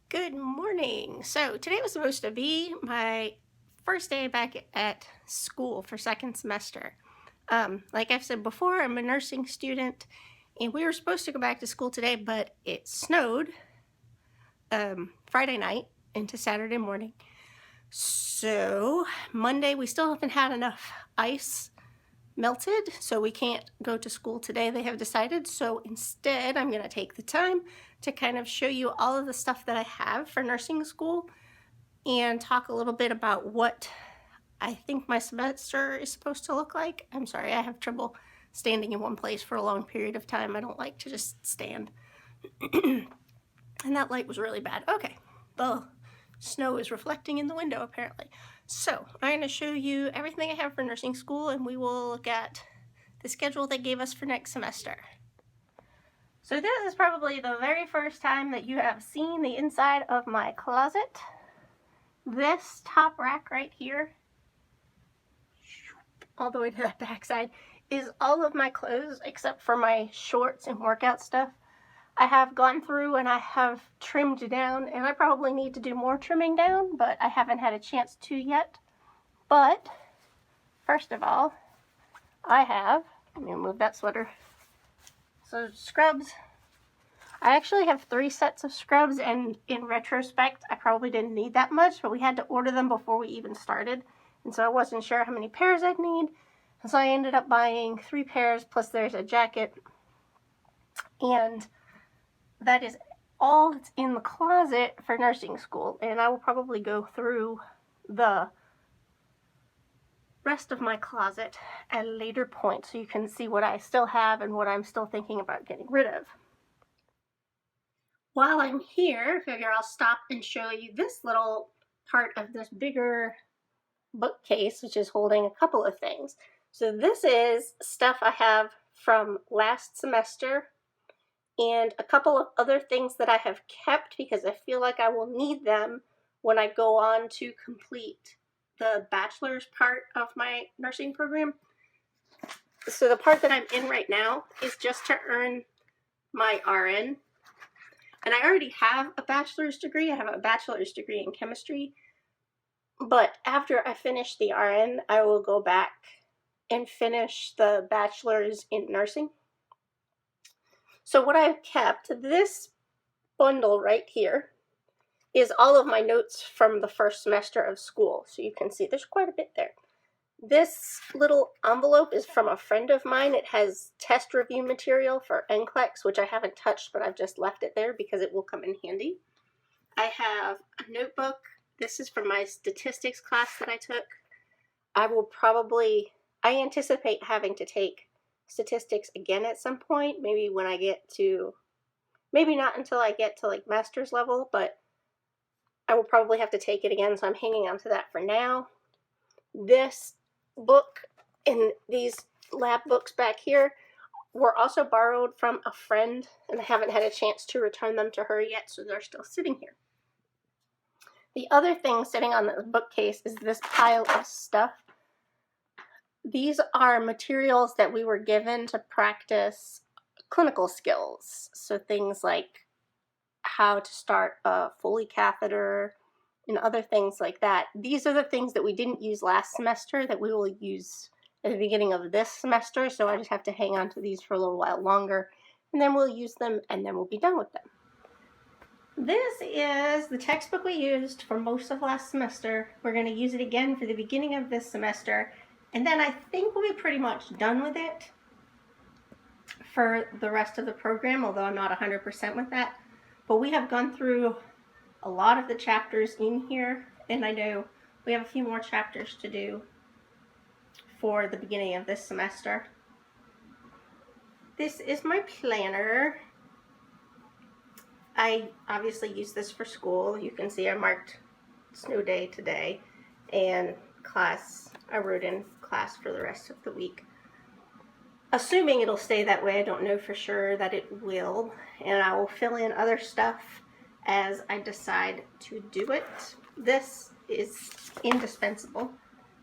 Good morning. So today was supposed to be my first day back at school for second semester. Like I've said before, I'm a nursing student, and we were supposed to go back to school today, but it snowed Friday night into Saturday morning. So Monday, we still haven't had enough ice melted, so we can't go to school today, they have decided. So instead, I'm going to take the time to kind of show you all of the stuff that I have for nursing school and talk a little bit about what I think my semester is supposed to look like. I'm sorry, I have trouble standing in one place for a long period of time. I don't like to just stand. And that light was really bad. Okay, the snow is reflecting in the window apparently. So I'm going to show you everything I have for nursing school, and we will look at the schedule they gave us for next semester. So this is probably the very first time that you have seen the inside of my closet. This top rack right here, all the way to that back side, is all of my clothes except for my shorts and workout stuff. I have gone through and I have trimmed down, and I probably need to do more trimming down, but I haven't had a chance to yet. But first of all, I have, let me move that sweater. So scrubs. I actually have 3 sets of scrubs, and in retrospect, I probably didn't need that much, but we had to order them before we even started, and so I wasn't sure how many pairs I'd need, and so I ended up buying 3 pairs, plus there's a jacket, and that is all that's in the closet for nursing school, and I will probably go through the rest of my closet at a later point so you can see what I still have and what I'm still thinking about getting rid of. While I'm here, I figure I'll stop and show you this little part of this bigger bookcase, which is holding a couple of things. So this is stuff I have from last semester and a couple of other things that I have kept because I feel like I will need them when I go on to complete the bachelor's part of my nursing program. So the part that I'm in right now is just to earn my RN. And I already have a bachelor's degree. I have a bachelor's degree in chemistry. But after I finish the RN, I will go back and finish the bachelor's in nursing. So what I've kept, this bundle right here, is all of my notes from the first semester of school. So you can see there's quite a bit there. This little envelope is from a friend of mine. It has test review material for NCLEX, which I haven't touched, but I've just left it there because it will come in handy. I have a notebook. This is from my statistics class that I took. I anticipate having to take statistics again at some point, maybe not until I get to like master's level, but I will probably have to take it again, so I'm hanging on to that for now. This book and these lab books back here were also borrowed from a friend, and I haven't had a chance to return them to her yet, so they're still sitting here. The other thing sitting on the bookcase is this pile of stuff. These are materials that we were given to practice clinical skills, so things like how to start a Foley catheter and other things like that. These are the things that we didn't use last semester that we will use at the beginning of this semester, so I just have to hang on to these for a little while longer, and then we'll use them, and then we'll be done with them. This is the textbook we used for most of last semester. We're going to use it again for the beginning of this semester, and then I think we'll be pretty much done with it for the rest of the program, although I'm not 100% with that. But we have gone through a lot of the chapters in here, and I know we have a few more chapters to do for the beginning of this semester. This is my planner. I obviously use this for school. You can see I marked snow day today, and class, I wrote in class for the rest of the week. Assuming it'll stay that way, I don't know for sure that it will, and I will fill in other stuff as I decide to do it. This is indispensable.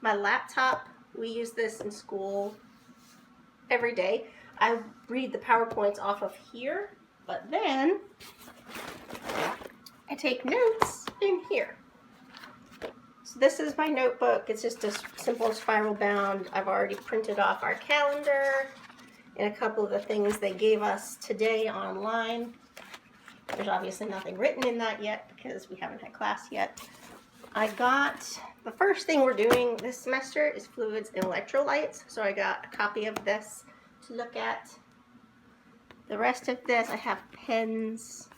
My laptop, we use this in school every day. I read the PowerPoints off of here, but then I take notes in here. So this is my notebook. It's just a simple spiral bound. I've already printed off our calendar and a couple of the things they gave us today online. There's obviously nothing written in that yet because we haven't had class yet. I got, the first thing we're doing this semester is fluids and electrolytes. So I got a copy of this to look at. The rest of this, I have pens,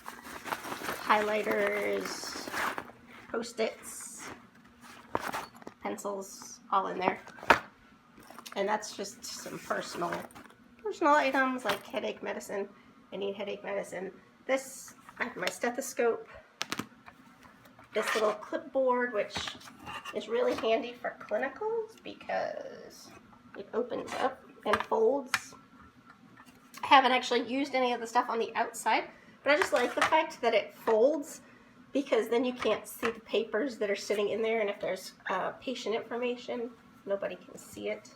highlighters, Post-its, pencils, all in there. And that's just some personal items like headache medicine. I need headache medicine. This, I have my stethoscope. This little clipboard, which is really handy for clinicals because it opens up and folds. I haven't actually used any of the stuff on the outside, but I just like the fact that it folds because then you can't see the papers that are sitting in there, and if there's patient information, nobody can see it.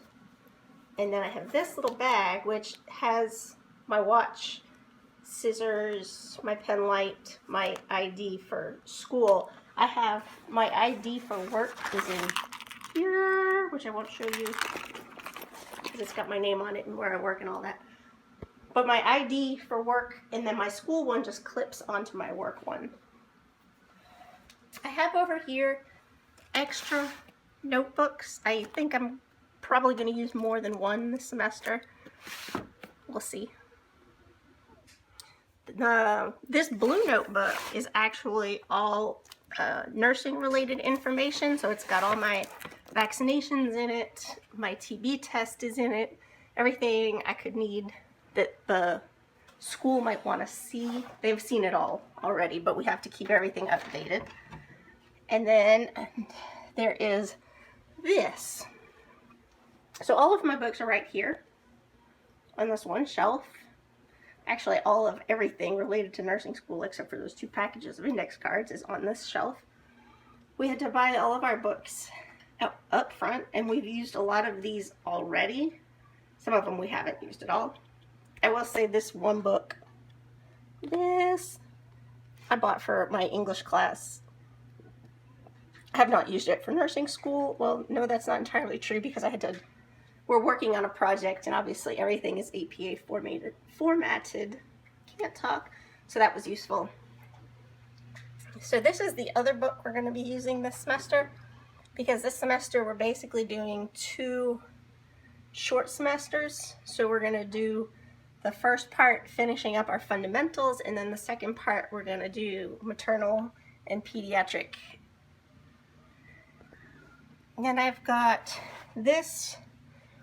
And then I have this little bag which has my watch, scissors, my pen light, my ID for school. I have my ID for work is in here, which I won't show you because it's got my name on it and where I work and all that. But my ID for work and then my school one just clips onto my work one. I have over here extra notebooks. I think I'm probably going to use more than one this semester. We'll see. This blue notebook is actually all nursing related information, so it's got all my vaccinations in it, my TB test is in it, everything I could need that the school might want to see. They've seen it all already, but we have to keep everything updated. And then there is this. So all of my books are right here on this one shelf. Actually, all of everything related to nursing school, except for those 2 packages of index cards, is on this shelf. We had to buy all of our books up front, and we've used a lot of these already. Some of them we haven't used at all. I will say this one book, this, I bought for my English class. I have not used it for nursing school. Well, no, that's not entirely true because we're working on a project and obviously everything is APA formatted. Can't talk. So that was useful. So this is the other book we're going to be using this semester because this semester we're basically doing 2 short semesters. So we're going to do the first part finishing up our fundamentals, and then the second part we're going to do maternal and pediatric. And I've got this,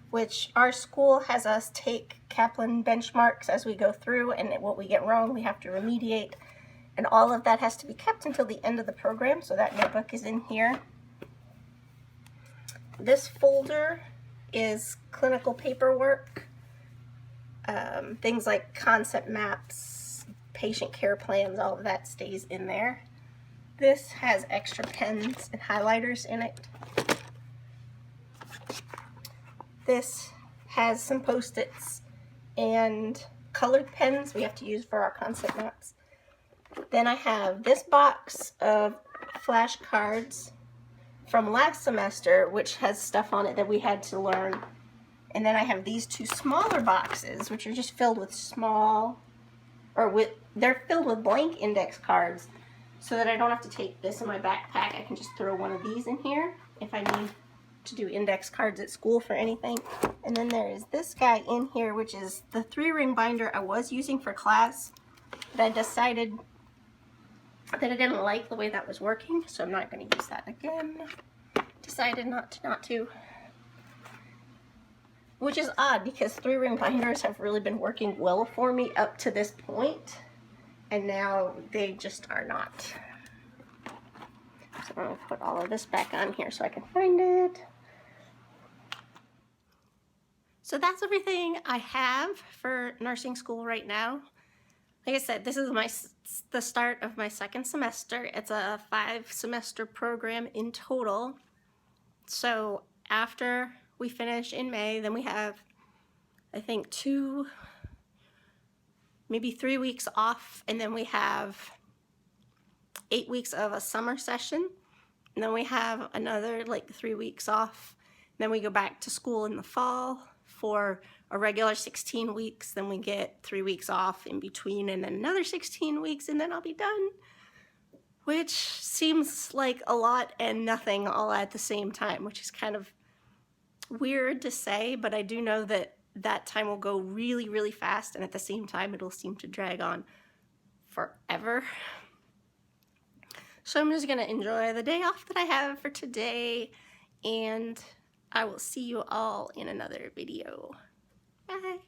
which our school has us take Kaplan benchmarks as we go through, and what we get wrong we have to remediate, and all of that has to be kept until the end of the program, so that notebook is in here. This folder is clinical paperwork, things like concept maps, patient care plans, all of that stays in there. This has extra pens and highlighters in it. This has some Post-its and colored pens we have to use for our concept maps. Then I have this box of flashcards from last semester, which has stuff on it that we had to learn. And then I have these 2 smaller boxes, which are just filled with they're filled with blank index cards, so that I don't have to take this in my backpack. I can just throw one of these in here if I need to do index cards at school for anything. And then there is this guy in here, which is the 3-ring binder I was using for class, but I decided that I didn't like the way that was working, so I'm not going to use that again. Decided not to. Which is odd because 3-ring binders have really been working well for me up to this point, and now they just are not. So I'm going to put all of this back on here so I can find it. So that's everything I have for nursing school right now. Like I said, this is the start of my 2nd semester. It's a 5-semester program in total. So after we finish in May, then we have, I think, 2, maybe 3 weeks off, and then we have 8 weeks of a summer session, and then we have another like 3 weeks off. Then we go back to school in the fall for a regular 16 weeks. Then we get 3 weeks off in between, and then another 16 weeks, and then I'll be done. Which seems like a lot and nothing all at the same time, which is kind of weird to say, but I do know that that time will go really, really fast, and at the same time it'll seem to drag on forever. So I'm just gonna enjoy the day off that I have for today, and I will see you all in another video. Bye.